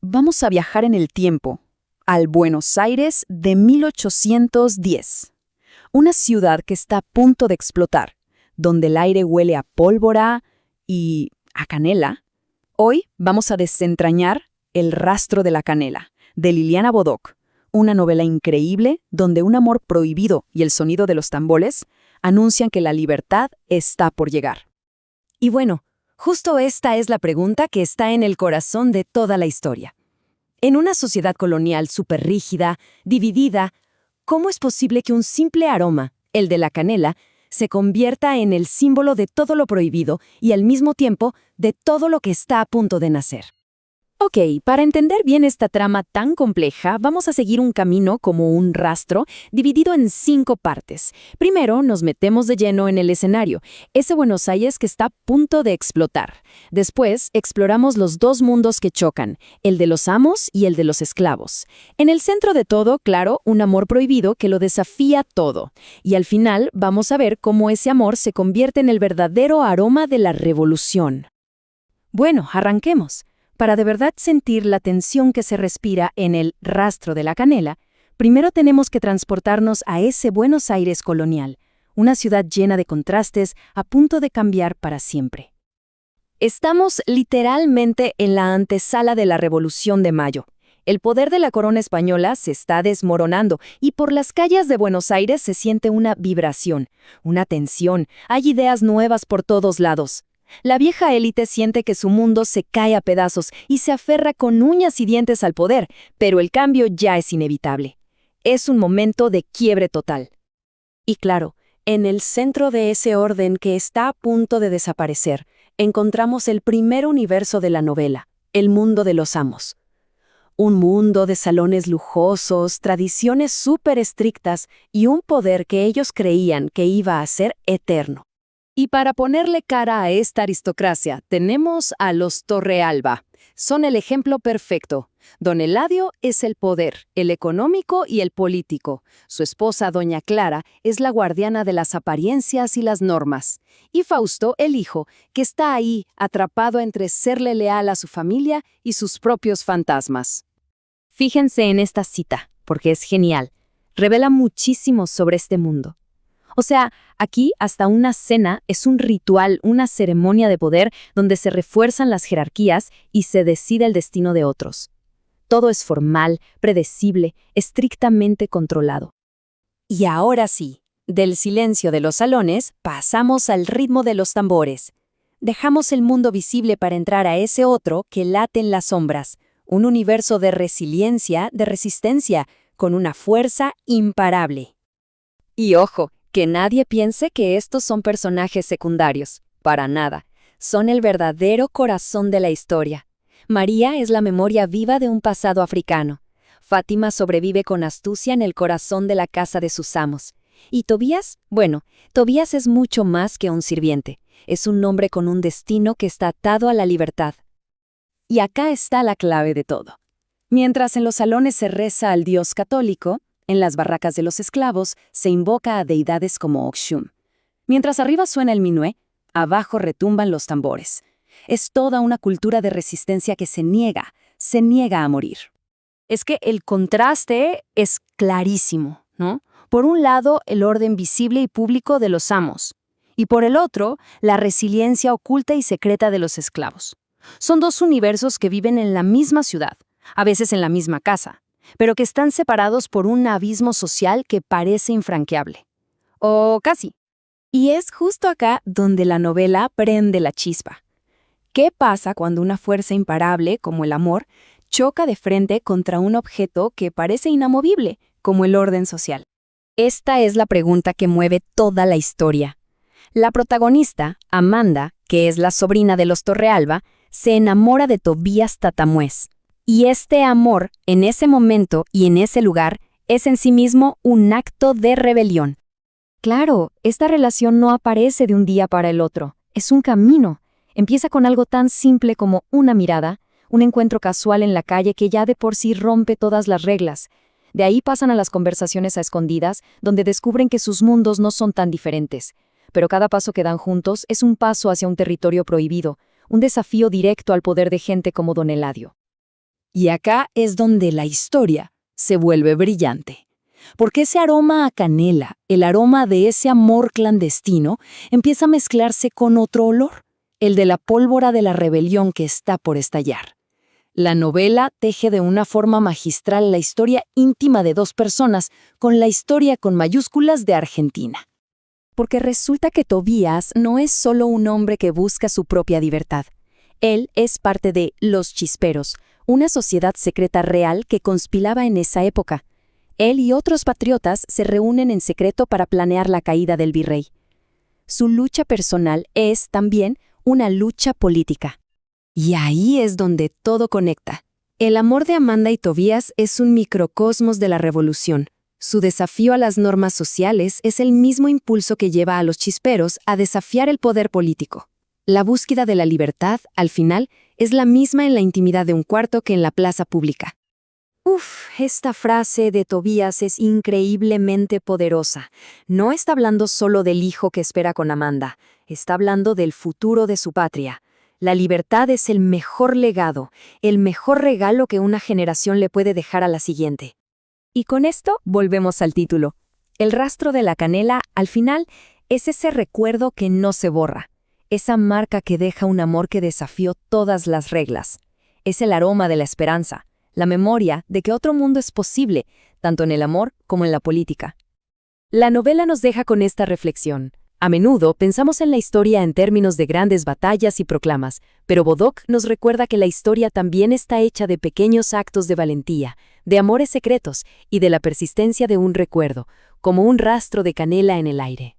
vamos a viajar en el tiempo, al Buenos Aires de 1810. Una ciudad que está a punto de explotar, donde el aire huele a pólvora y a canela. Hoy vamos a desentrañar El rastro de la canela, de Liliana Bodoc, una novela increíble donde un amor prohibido y el sonido de los tambores anuncian que la libertad está por llegar. Y bueno, justo esta es la pregunta que está en el corazón de toda la historia. En una sociedad colonial súper rígida, dividida, ¿cómo es posible que un simple aroma, el de la canela, se convierta en el símbolo de todo lo prohibido y al mismo tiempo de todo lo que está a punto de nacer? Ok, para entender bien esta trama tan compleja, vamos a seguir un camino como un rastro dividido en 5 partes. Primero, nos metemos de lleno en el escenario, ese Buenos Aires que está a punto de explotar. Después, exploramos los 2 mundos que chocan, el de los amos y el de los esclavos. En el centro de todo, claro, un amor prohibido que lo desafía todo. Y al final, vamos a ver cómo ese amor se convierte en el verdadero aroma de la revolución. Bueno, arranquemos. Para de verdad sentir la tensión que se respira en el rastro de la canela, primero tenemos que transportarnos a ese Buenos Aires colonial, una ciudad llena de contrastes a punto de cambiar para siempre. Estamos literalmente en la antesala de la Revolución de Mayo. El poder de la corona española se está desmoronando y por las calles de Buenos Aires se siente una vibración, una tensión. Hay ideas nuevas por todos lados. La vieja élite siente que su mundo se cae a pedazos y se aferra con uñas y dientes al poder, pero el cambio ya es inevitable. Es un momento de quiebre total. Y claro, en el centro de ese orden que está a punto de desaparecer, encontramos el primer universo de la novela, el mundo de los amos. Un mundo de salones lujosos, tradiciones súper estrictas y un poder que ellos creían que iba a ser eterno. Y para ponerle cara a esta aristocracia, tenemos a los Torrealba. Son el ejemplo perfecto. Don Eladio es el poder, el económico y el político. Su esposa, doña Clara, es la guardiana de las apariencias y las normas. Y Fausto, el hijo, que está ahí, atrapado entre serle leal a su familia y sus propios fantasmas. Fíjense en esta cita, porque es genial. Revela muchísimo sobre este mundo. O sea, aquí hasta una cena es un ritual, una ceremonia de poder donde se refuerzan las jerarquías y se decide el destino de otros. Todo es formal, predecible, estrictamente controlado. Y ahora sí, del silencio de los salones pasamos al ritmo de los tambores. Dejamos el mundo visible para entrar a ese otro que late en las sombras, un universo de resiliencia, de resistencia, con una fuerza imparable. Y ojo, que nadie piense que estos son personajes secundarios. Para nada. Son el verdadero corazón de la historia. María es la memoria viva de un pasado africano. Fátima sobrevive con astucia en el corazón de la casa de sus amos. ¿Y Tobías? Bueno, Tobías es mucho más que un sirviente. Es un hombre con un destino que está atado a la libertad. Y acá está la clave de todo. Mientras en los salones se reza al Dios católico, en las barracas de los esclavos se invoca a deidades como Oxum. Mientras arriba suena el minué, abajo retumban los tambores. Es toda una cultura de resistencia que se niega a morir. Es que el contraste es clarísimo, ¿no? Por un lado, el orden visible y público de los amos, y por el otro, la resiliencia oculta y secreta de los esclavos. Son 2 universos que viven en la misma ciudad, a veces en la misma casa, pero que están separados por un abismo social que parece infranqueable. O casi. Y es justo acá donde la novela prende la chispa. ¿Qué pasa cuando una fuerza imparable, como el amor, choca de frente contra un objeto que parece inamovible, como el orden social? Esta es la pregunta que mueve toda la historia. La protagonista, Amanda, que es la sobrina de los Torrealba, se enamora de Tobías Tatamuez. Y este amor, en ese momento y en ese lugar, es en sí mismo un acto de rebelión. Claro, esta relación no aparece de un día para el otro, es un camino. Empieza con algo tan simple como una mirada, un encuentro casual en la calle que ya de por sí rompe todas las reglas. De ahí pasan a las conversaciones a escondidas, donde descubren que sus mundos no son tan diferentes. Pero cada paso que dan juntos es un paso hacia un territorio prohibido, un desafío directo al poder de gente como Don Eladio. Y acá es donde la historia se vuelve brillante. Porque ese aroma a canela, el aroma de ese amor clandestino, empieza a mezclarse con otro olor, el de la pólvora de la rebelión que está por estallar. La novela teje de una forma magistral la historia íntima de dos personas con la historia con mayúsculas de Argentina. Porque resulta que Tobías no es solo un hombre que busca su propia libertad. Él es parte de Los Chisperos, una sociedad secreta real que conspiraba en esa época. Él y otros patriotas se reúnen en secreto para planear la caída del virrey. Su lucha personal es, también, una lucha política. Y ahí es donde todo conecta. El amor de Amanda y Tobías es un microcosmos de la revolución. Su desafío a las normas sociales es el mismo impulso que lleva a los chisperos a desafiar el poder político. La búsqueda de la libertad, al final, es la misma en la intimidad de un cuarto que en la plaza pública. Esta frase de Tobías es increíblemente poderosa. No está hablando solo del hijo que espera con Amanda, está hablando del futuro de su patria. La libertad es el mejor legado, el mejor regalo que una generación le puede dejar a la siguiente. Y con esto volvemos al título. El rastro de la canela, al final, es ese recuerdo que no se borra. Esa marca que deja un amor que desafió todas las reglas. Es el aroma de la esperanza, la memoria de que otro mundo es posible, tanto en el amor como en la política. La novela nos deja con esta reflexión. A menudo pensamos en la historia en términos de grandes batallas y proclamas, pero Bodoc nos recuerda que la historia también está hecha de pequeños actos de valentía, de amores secretos y de la persistencia de un recuerdo, como un rastro de canela en el aire.